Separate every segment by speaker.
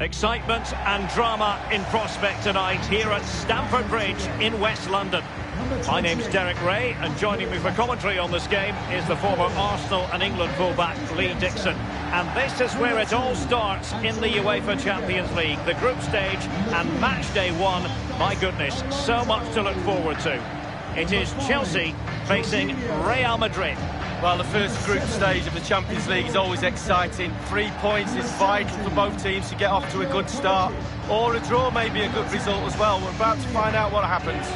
Speaker 1: Excitement and drama in prospect tonight here at Stamford Bridge in West London. My name's Derek Ray, and joining me for commentary on this game is the former Arsenal and England fullback Lee Dixon. And this is where it all starts in the UEFA Champions League, the group stage and match day one. My goodness, so much to look forward to. It is Chelsea facing Real Madrid.
Speaker 2: Well, the first group stage of the Champions League is always exciting. 3 points is vital for both teams to get off to a good start. Or a draw may be a good result as well. We're about to find out what happens.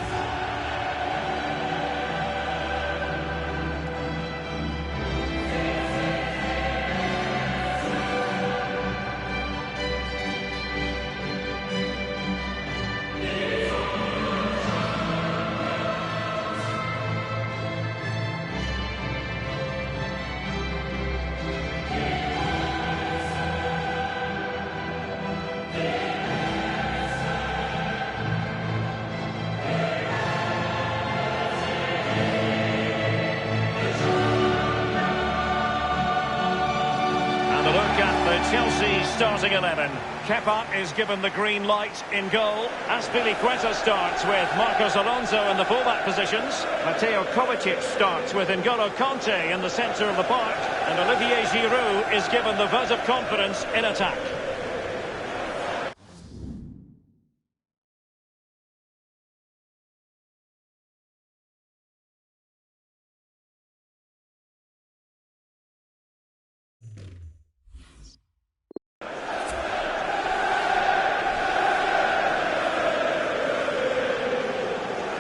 Speaker 1: Chelsea starting 11. Kepa is given the green light in goal. Azpilicueta starts with Marcos Alonso in the fullback positions. Mateo Kovacic starts with N'Golo Kanté in the centre of the park. And Olivier Giroud is given the vote of confidence in attack.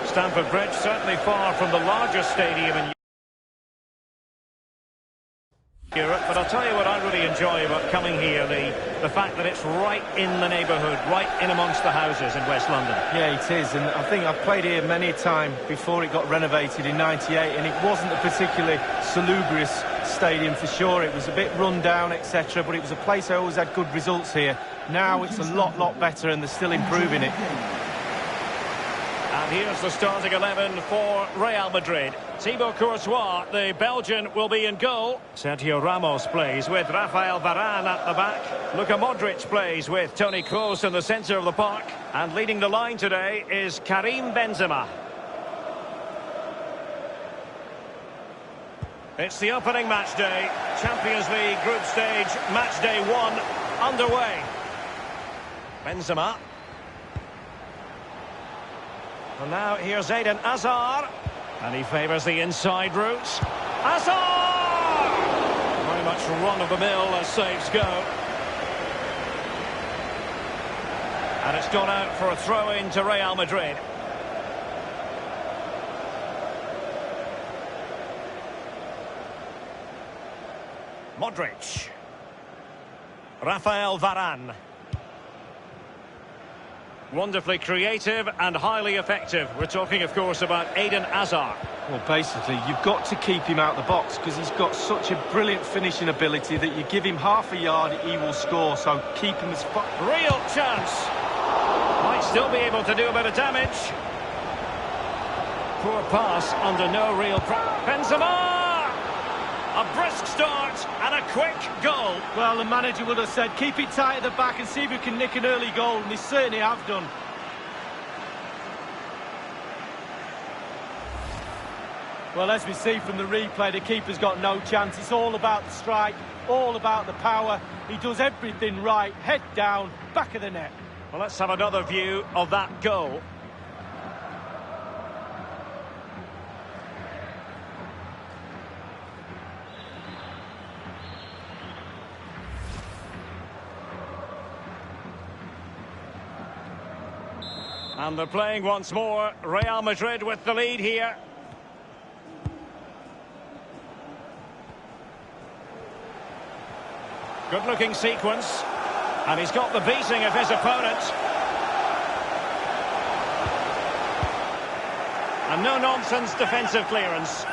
Speaker 1: Stamford Bridge, certainly far from the largest stadium in Europe, but I'll tell you what I really enjoy about coming here, the fact that it's right in the neighbourhood, right in amongst the houses in West London.
Speaker 2: Yeah, it is, and I think I've played here many a time before it got renovated in '98, and it wasn't a particularly salubrious stadium for sure. It was a bit run down, etc., but it was a place I always had good results here. Now it's a lot better, and they're still improving it.
Speaker 1: And here's the starting 11 for Real Madrid. Thibaut Courtois, the Belgian, will be in goal. Sergio Ramos plays with Rafael Varane at the back. Luka Modric plays with Toni Kroos in the centre of the park. And leading the line today is Karim Benzema. It's the opening match day. Champions League group stage, match day one, underway. Benzema. And now here's Eden Hazard. And he favours the inside route. Hazard! Very much run-of-the-mill as saves go. And it's gone out for a throw-in to Real Madrid. Modric. Rafael Varane. Wonderfully creative and highly effective. We're talking, of course, about Eden Hazard.
Speaker 2: Well, basically, you've got to keep him out the box because he's got such a brilliant finishing ability that you give him half a yard, he will score. So keep him as far.
Speaker 1: Real chance. Might still be able to do a bit of damage. Poor pass under no real Benzema! A brisk start and a quick goal.
Speaker 2: Well, the manager would have said, keep it tight at the back and see if we can nick an early goal, and they certainly have done. Well, as we see from the replay, the keeper's got no chance. It's all about the strike, all about the power. He does everything right, head down, back of the net.
Speaker 1: Well, let's have another view of that goal. And they're playing once more. Real Madrid with the lead here. Good-looking sequence. And he's got the beating of his opponent. And no-nonsense defensive clearance.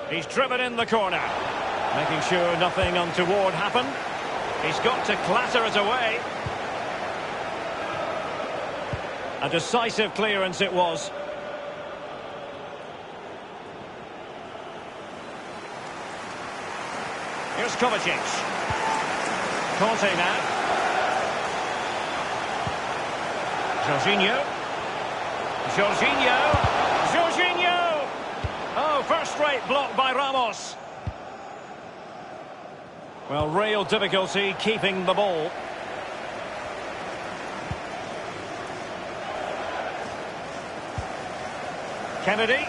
Speaker 1: He's driven in the corner. Making sure nothing untoward happened. He's got to clatter it away. A decisive clearance it was. Here's Kovacic. Conte now. Jorginho. Jorginho. Jorginho! Oh, first-rate block by Ramos. Well, real difficulty keeping the ball. Kennedy.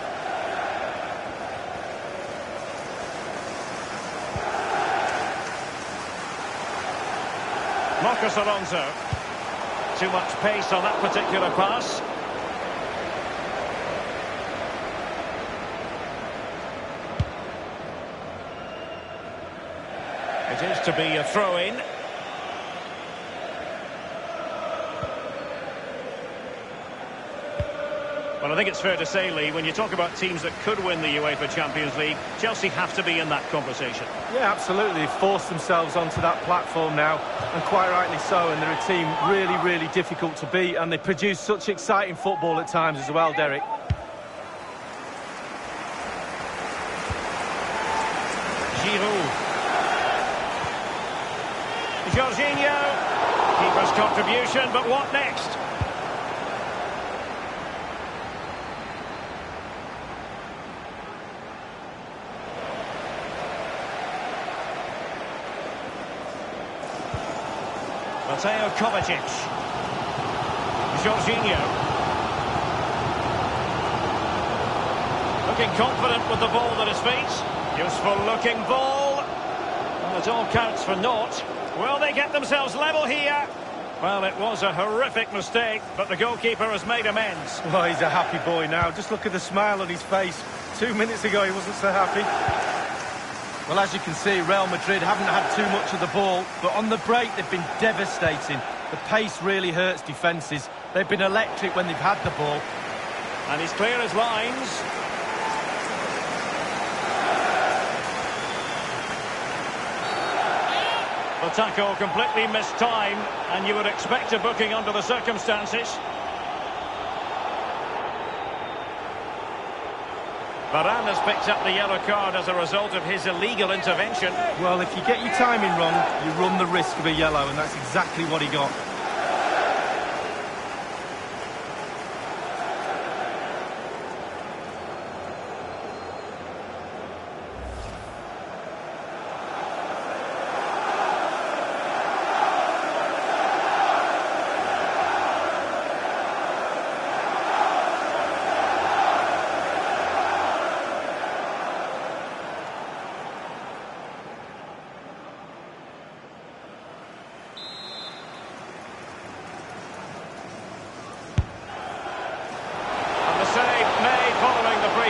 Speaker 1: Marcos Alonso. Too much pace on that particular pass. It is to be a throw-in. Well, I think it's fair to say, Lee, when you talk about teams that could win the UEFA Champions League, Chelsea have to be in that conversation.
Speaker 2: Yeah, absolutely. They've forced themselves onto that platform now, and quite rightly so, and they're a team really, really difficult to beat, and they produce such exciting football at times as well, Derek.
Speaker 1: Giroud. Jorginho. Keeper's contribution, but what next? Mateo Kovacic. Jorginho. Looking confident with the ball at his feet. Useful looking ball. And it all counts for naught. Will they get themselves level here? Well, it was a horrific mistake, but the goalkeeper has made amends.
Speaker 2: Well, he's a happy boy now. Just look at the smile on his face. 2 minutes ago, he wasn't so happy. Well, as you can see, Real Madrid haven't had too much of the ball, but on the break, they've been devastating. The pace really hurts defences. They've been electric when they've had the ball.
Speaker 1: And he's clear as lines. The tackle completely mistimed, and you would expect a booking under the circumstances. Varane has picked up the yellow card as a result of his illegal intervention.
Speaker 2: Well, if you get your timing wrong, you run the risk of a yellow, and that's exactly what he got.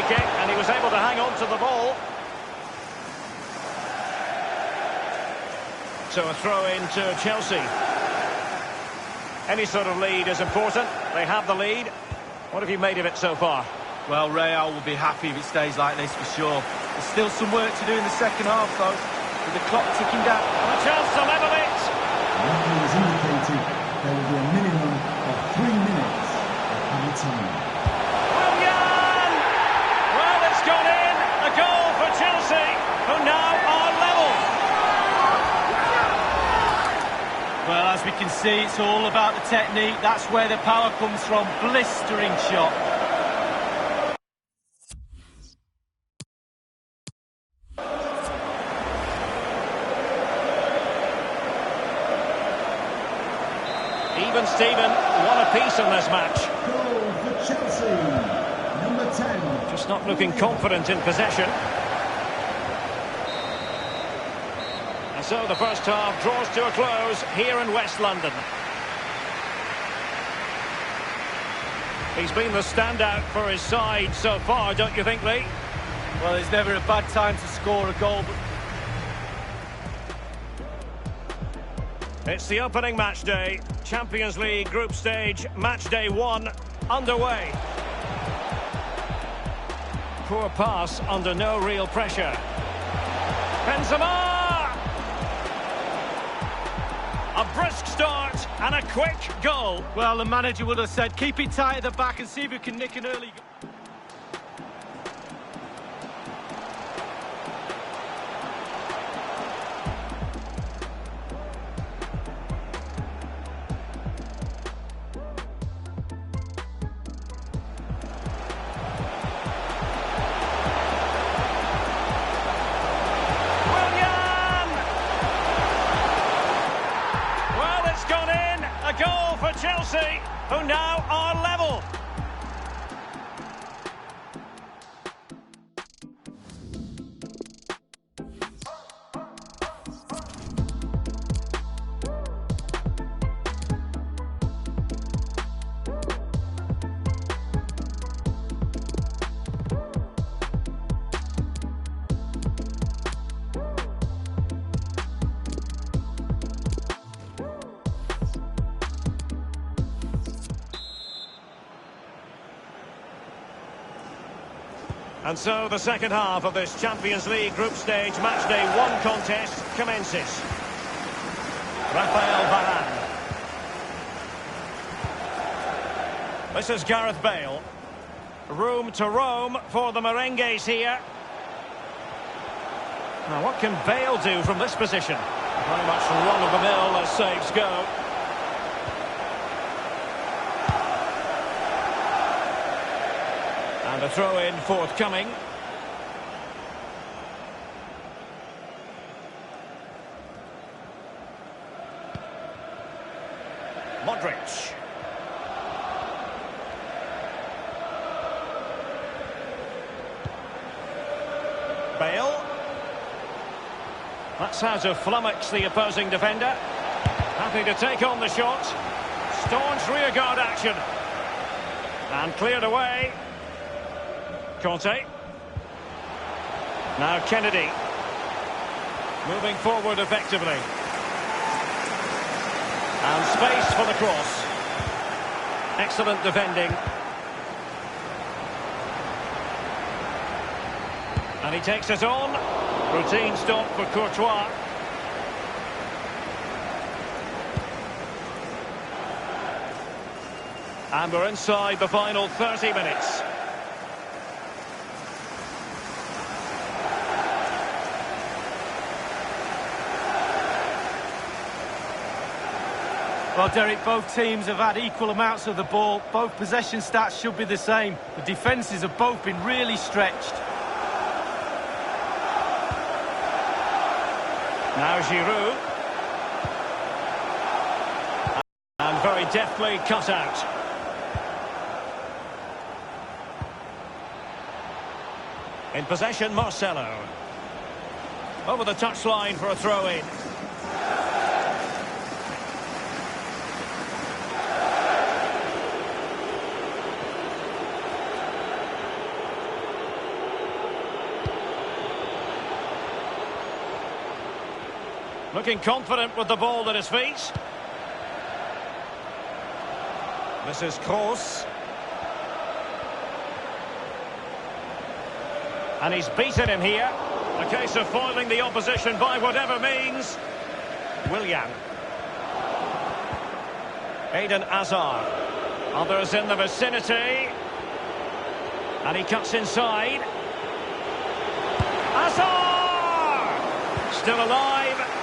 Speaker 1: And he was able to hang on to the ball. So a throw in to Chelsea. Any sort of lead is important. They have the lead. What have you made of it so far?
Speaker 2: Well, Real will be happy if it stays like this for sure. There's still some work to do in the second half, though, with the clock ticking down.
Speaker 1: And a chance to level it.
Speaker 3: The referee has indicated there will be a minimum of 3 minutes of added time.
Speaker 1: Gone in, a goal for Chelsea, who now are level.
Speaker 2: Well, as we can see, it's all about the technique. That's where the power comes from. Blistering shot.
Speaker 1: Even Steven, one apiece in this match.
Speaker 3: Goal for Chelsea. Number 10.
Speaker 1: Just not looking confident in possession. And so the first half draws to a close here in West London. He's been the standout for his side so far, don't you think, Lee?
Speaker 2: Well, it's never a bad time to score a goal, but
Speaker 1: it's the opening match day. Champions League group stage, match day 1 underway. Poor pass under no real pressure. Benzema! A brisk start and a quick goal.
Speaker 2: Well, the manager would have said, keep it tight at the back and see if we can nick an early goal.
Speaker 1: Chelsea, who now are level. And so the second half of this Champions League group stage matchday 1 contest commences. Rafael Varane. This is Gareth Bale. Room to roam for the merengues here. Now what can Bale do from this position? Very much run-of-the-mill as saves go. And a throw-in forthcoming. Modric. Bale. That's how to flummox the opposing defender. Happy to take on the shot. Staunch rearguard action. And cleared away. Conte. Now Kennedy. Moving forward effectively. And space for the cross. Excellent defending. And he takes it on. Routine stop for Courtois. And we're inside the final 30 minutes.
Speaker 2: Well, Derek, both teams have had equal amounts of the ball. Both possession stats should be the same. The defences have both been really stretched.
Speaker 1: Now Giroud. And very deftly cut out. In possession, Marcelo. Over the touchline for a throw-in. Looking confident with the ball at his feet. This is Kroos. And he's beaten him here. A case of foiling the opposition by whatever means. Willian. Eden Hazard. Others in the vicinity. And he cuts inside. Hazard! Still alive.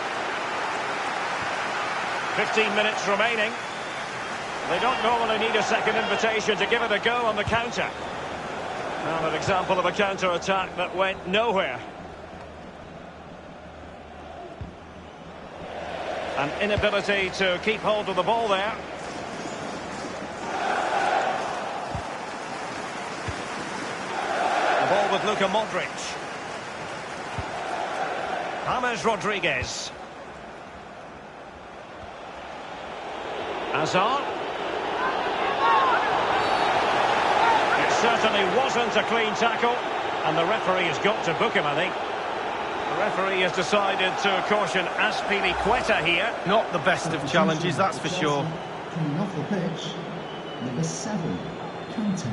Speaker 1: 15 minutes remaining. They don't normally need a second invitation to give it a go on the counter. Now an example of a counter-attack that went nowhere. An inability to keep hold of the ball there. The ball with Luka Modric. James Rodriguez. Hazard. It certainly wasn't a clean tackle, and the referee has got to book him, I think. The referee has decided to caution Azpilicueta here.
Speaker 2: Not the best of challenges, that's for sure.
Speaker 3: Coming off the pitch, number 7, Conte.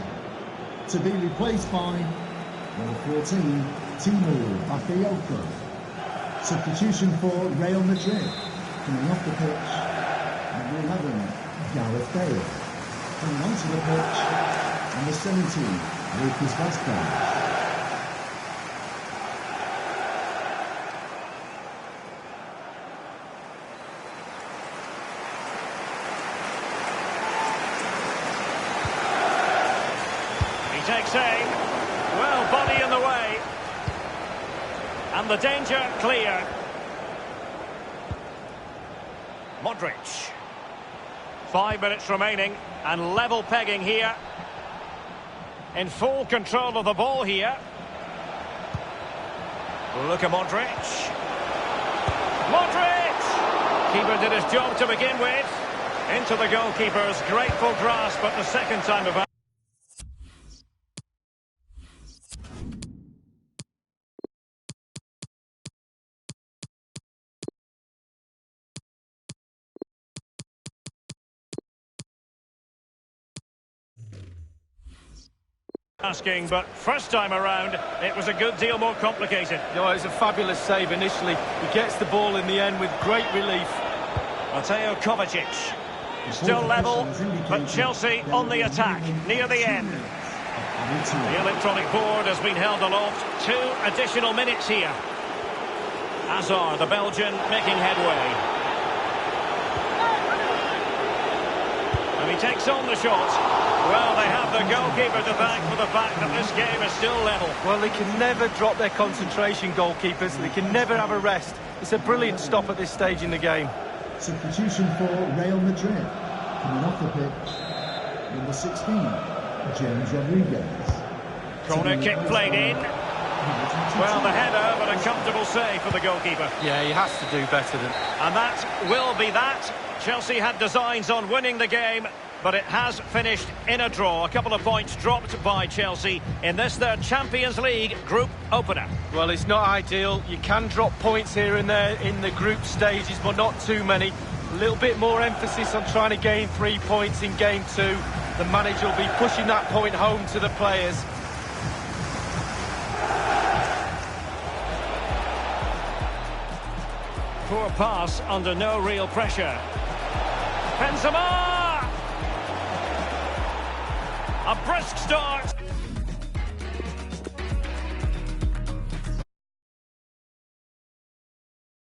Speaker 3: To be replaced by number 14, Timu Bakayoko. Substitution for Real Madrid. Coming off the pitch, number 11, Gareth Bale. Coming onto the pitch, number 17, Lucas Vazquez.
Speaker 1: Takes aim. Well, body in the way. And the danger clear. Modric. 5 minutes remaining and level pegging here. In full control of the ball here. Look at Modric. Modric! Keeper did his job to begin with. Into the goalkeeper's grateful grasp at the second time about. Asking, but first time around, it was a good deal more complicated.
Speaker 2: No, it was a fabulous save initially. He gets the ball in the end with great relief.
Speaker 1: Mateo Kovacic. Still level, but Chelsea on the attack, near the end. The electronic board has been held aloft. 2 additional minutes here. Hazard, the Belgian, making headway. And he takes on the shot. Well, they have the goalkeeper to thank for the fact that this game is still level.
Speaker 2: Well, they can never drop their concentration, goalkeepers. They can never have a rest. It's a brilliant stop at this stage in the game.
Speaker 3: Substitution for Real Madrid. Coming off the pitch, number 16, James Rodriguez.
Speaker 1: Corner kick played in. Well, the header, but a comfortable save for the goalkeeper.
Speaker 2: Yeah, he has to do better than...
Speaker 1: And that will be that. Chelsea had designs on winning the game, but it has finished in a draw. A couple of points dropped by Chelsea in this, their Champions League group opener.
Speaker 2: Well, it's not ideal. You can drop points here and there in the group stages, but not too many. A little bit more emphasis on trying to gain 3 points in game 2. The manager will be pushing that point home to the players.
Speaker 1: Poor pass under no real pressure. Benzema! A brisk start.